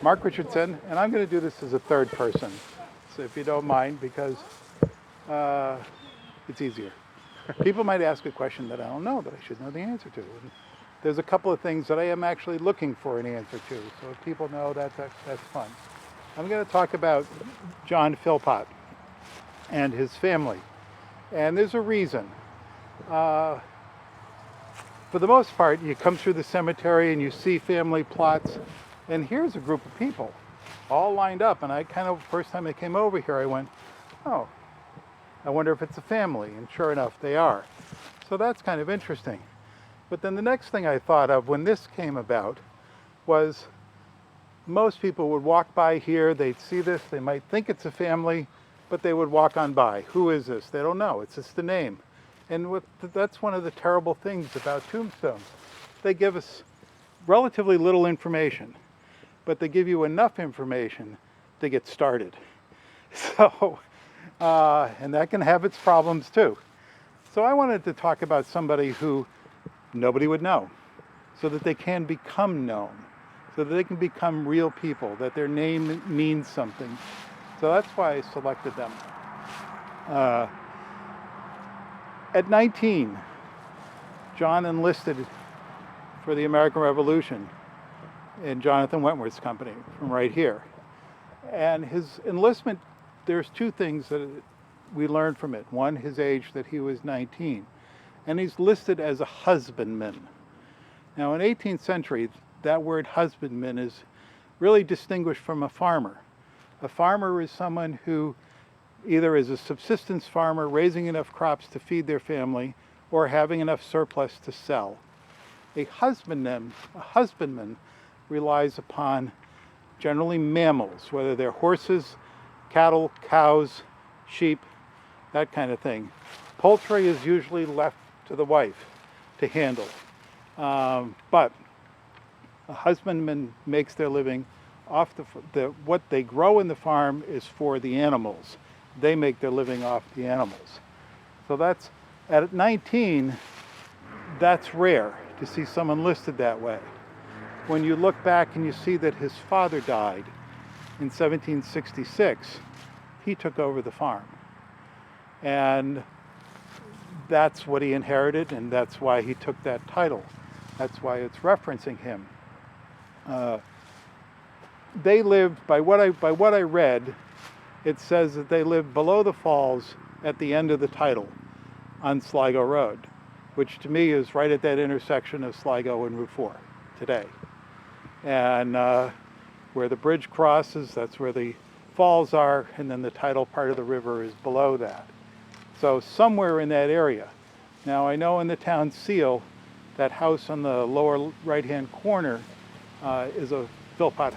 Mark Richardson, and I'm going to do this as a third person, so if you don't mind, because it's easier. People might ask a question that I don't know that I should know the answer to. And there's a couple of things that I am actually looking for an answer to, so if people know that, that's fun. I'm going to talk about John Philpot and his family, and there's a reason. For the most part, you come through the cemetery and you see family plots, and here's a group of people all lined up, and I first time I came over here, I went, oh, I wonder if it's a family, and sure enough, they are. So that's kind of interesting. But then the next thing I thought of when this came about was most people would walk by here, they'd see this, they might think it's a family, but they would walk on by. Who is this? They don't know, it's just the name. And that's one of the terrible things about tombstones. They give us relatively little information, but they give you enough information to get started. So, and that can have its problems too. So I wanted to talk about somebody who nobody would know, so that they can become known, so that they can become real people, that their name means something. So that's why I selected them. At 19, John enlisted for the American Revolution in Johnathan Wentworth's company from right here. And his enlistment, there's two things that we learned from it. One, his age, that he was 19. And he's listed as a husbandman. Now in 18th century, that word husbandman is really distinguished from a farmer. A farmer is someone who either is a subsistence farmer raising enough crops to feed their family or having enough surplus to sell. A husbandman relies upon generally mammals, whether they're horses, cattle, cows, sheep, that kind of thing. Poultry is usually left to the wife to handle. But a husbandman makes their living off what they grow in the farm is for the animals. They make their living off the animals. So that's, at 19, that's rare to see someone listed that way. When you look back and you see that his father died in 1766, he took over the farm. And that's what he inherited, and that's why he took that title. That's why it's referencing him. They lived, by what I read, it says that they lived below the falls at the end of the title on Sligo Road, which to me is right at that intersection of Sligo and Route 4 today. And where the bridge crosses, that's where the falls are, and then the tidal part of the river is below that. So somewhere in that area. Now I know in the town seal, that house on the lower right-hand corner is a Philpot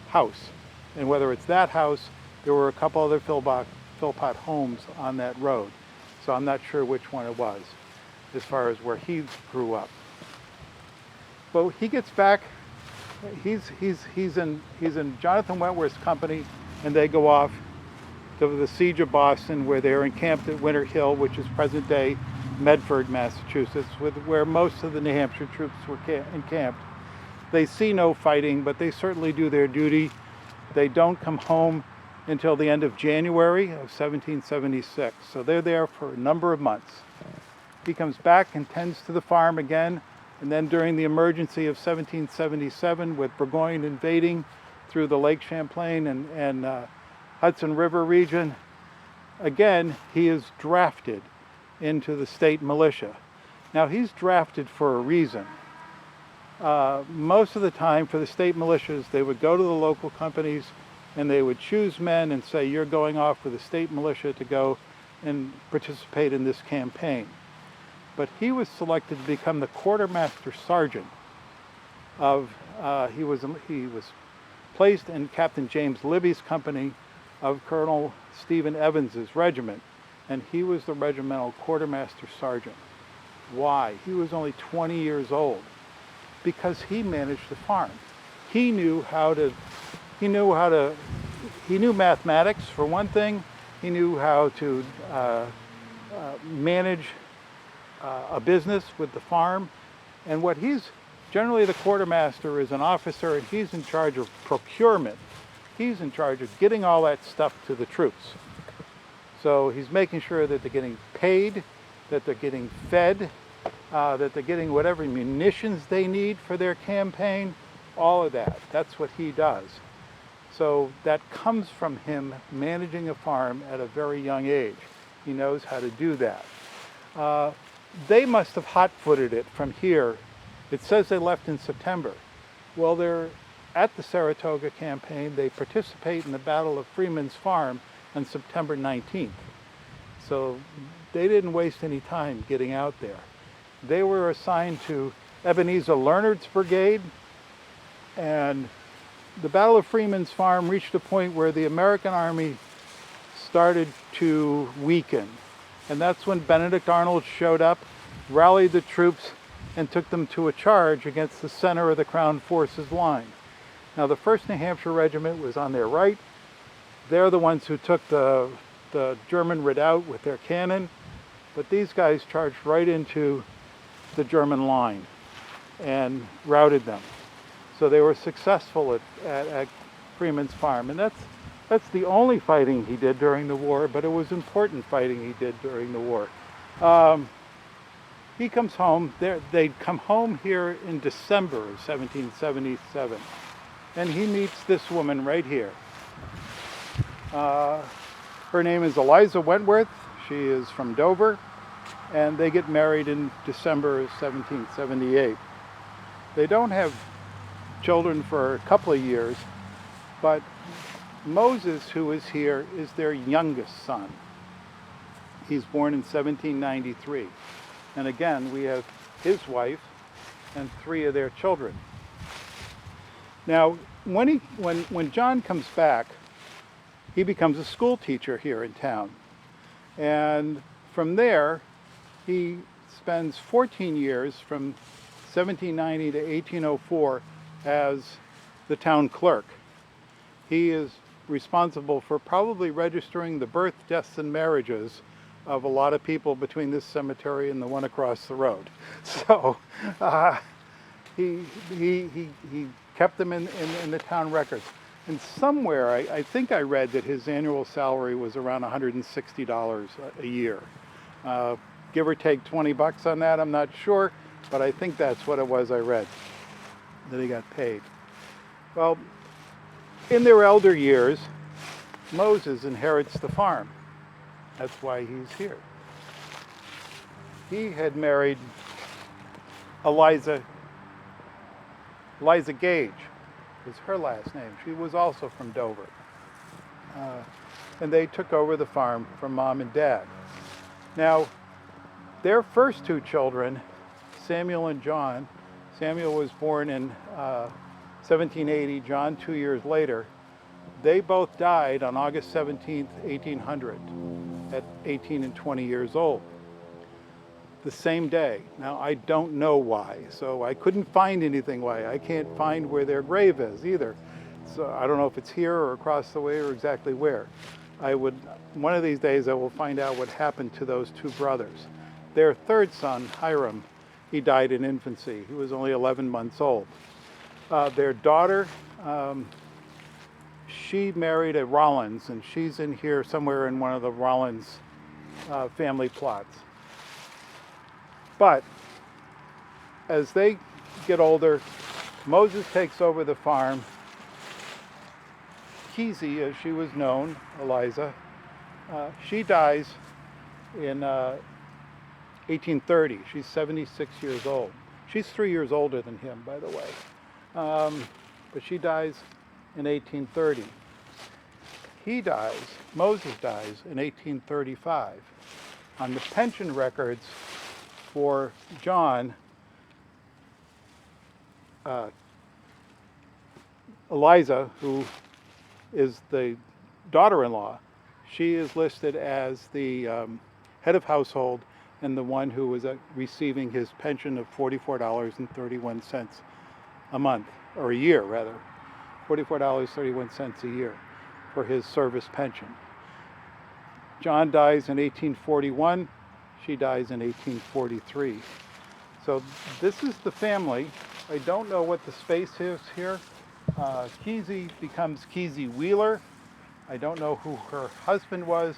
house. And whether it's that house, there were a couple other Philpot homes on that road. So I'm not sure which one it was, as far as where he grew up. But he gets back, he's in Johnathan Wentworth's company, and they go off to the siege of Boston, where they're encamped at Winter Hill, which is present-day Medford, Massachusetts, where most of the New Hampshire troops were encamped. They see no fighting, but they certainly do their duty. They don't come home until the end of January of 1776. So they're there for a number of months. He comes back and tends to the farm again, and then during the emergency of 1777, with Burgoyne invading through the Lake Champlain and Hudson River region, again, he is drafted into the state militia. Now, he's drafted for a reason. Most of the time for the state militias, they would go to the local companies and they would choose men and say, you're going off with the state militia to go and participate in this campaign. But he was selected to become the quartermaster sergeant of, he was placed in Captain James Libby's company of Colonel Stephen Evans's regiment, and he was the regimental quartermaster sergeant. Why? He was only 20 years old, because he managed the farm. He knew mathematics for one thing. He knew how to manage a business with the farm. And what he's Generally, the quartermaster is an officer, and he's in charge of procurement. He's in charge of getting all that stuff to the troops. So he's making sure that they're getting paid, that they're getting fed, that they're getting whatever munitions they need for their campaign, all of that. That's what he does. So that comes from him managing a farm at a very young age. He knows how to do that. They must have hot-footed it from here. It says they left in September. Well, they're at the Saratoga campaign. They participate in the Battle of Freeman's Farm on September 19th. So they didn't waste any time getting out there. They were assigned to Ebenezer Leonard's brigade, and the Battle of Freeman's Farm reached a point where the American army started to weaken. And that's when Benedict Arnold showed up, rallied the troops, and took them to a charge against the center of the Crown forces line. Now, the 1st New Hampshire Regiment was on their right. They're the ones who took the German redoubt with their cannon, but these guys charged right into the German line and routed them. So they were successful at Freeman's Farm, and that's the only fighting he did during the war, but it was important fighting he did during the war. He comes home. They'd come home here in December of 1777, and he meets this woman right here. Her name is Eliza Wentworth. She is from Dover, and they get married in December of 1778. They don't have children for a couple of years, but Moses, who is here, is their youngest son. He's born in 1793. And again, we have his wife and 3 of their children. Now, when John comes back, he becomes a school teacher here in town. And from there, he spends 14 years, from 1790 to 1804, as the town clerk. He is responsible for probably registering the birth, deaths, and marriages of a lot of people between this cemetery and the one across the road. So he kept them in the town records. And somewhere, I think I read that his annual salary was around $160 a year. Give or take 20 bucks on that, I'm not sure, but I think that's what it was I read, that he got paid. Well, in their elder years, Moses inherits the farm. That's why he's here. He had married Eliza Gage, was her last name. She was also from Dover. And they took over the farm from Mom and Dad. Now, their first 2 children, Samuel and John, Samuel was born in 1780, John 2 years later. They both died on August 17th, 1800, at 18 and 20 years old. The same day. Now, I don't know why, so I couldn't find anything why. I can't find where their grave is either. So I don't know if it's here or across the way or exactly where. One of these days I will find out what happened to those 2 brothers. Their 3rd son, Hiram, he died in infancy. He was only 11 months old. Their daughter, she married a Rollins, and she's in here somewhere in one of the Rollins family plots. But as they get older, Moses takes over the farm. Kesey, as she was known, Eliza, she dies in 1830. She's 76 years old. She's 3 years older than him, by the way. But she dies in 1830. Moses dies in 1835. On the pension records for John, Eliza, who is the daughter-in-law, she is listed as the head of household and the one who was receiving his pension of $44.31 a month, or a year rather, $44.31 a year for his service pension. John dies in 1841, she dies in 1843. So this is the family. I don't know what the space is here. Kesey becomes Kesey Wheeler. I don't know who her husband was,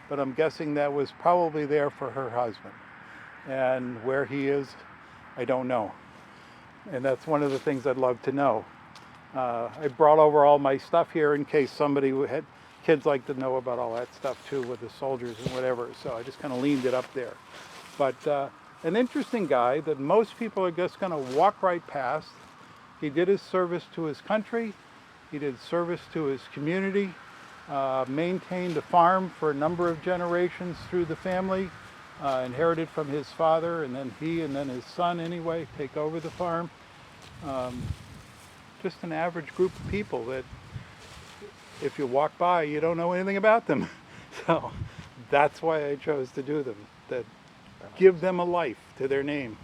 but I'm guessing that was probably there for her husband. And where he is, I don't know. And that's one of the things I'd love to know. I brought over all my stuff here in case somebody had, kids like to know about all that stuff too with the soldiers and whatever. So I just kind of leaned it up there. But an interesting guy that most people are just going to walk right past. He did his service to his country. He did service to his community. Maintained a farm for a number of generations through the family. Inherited from his father, and then he and then his son anyway take over the farm. Just an average group of people that if you walk by you don't know anything about them. So that's why I chose to do them, that give them a life to their name.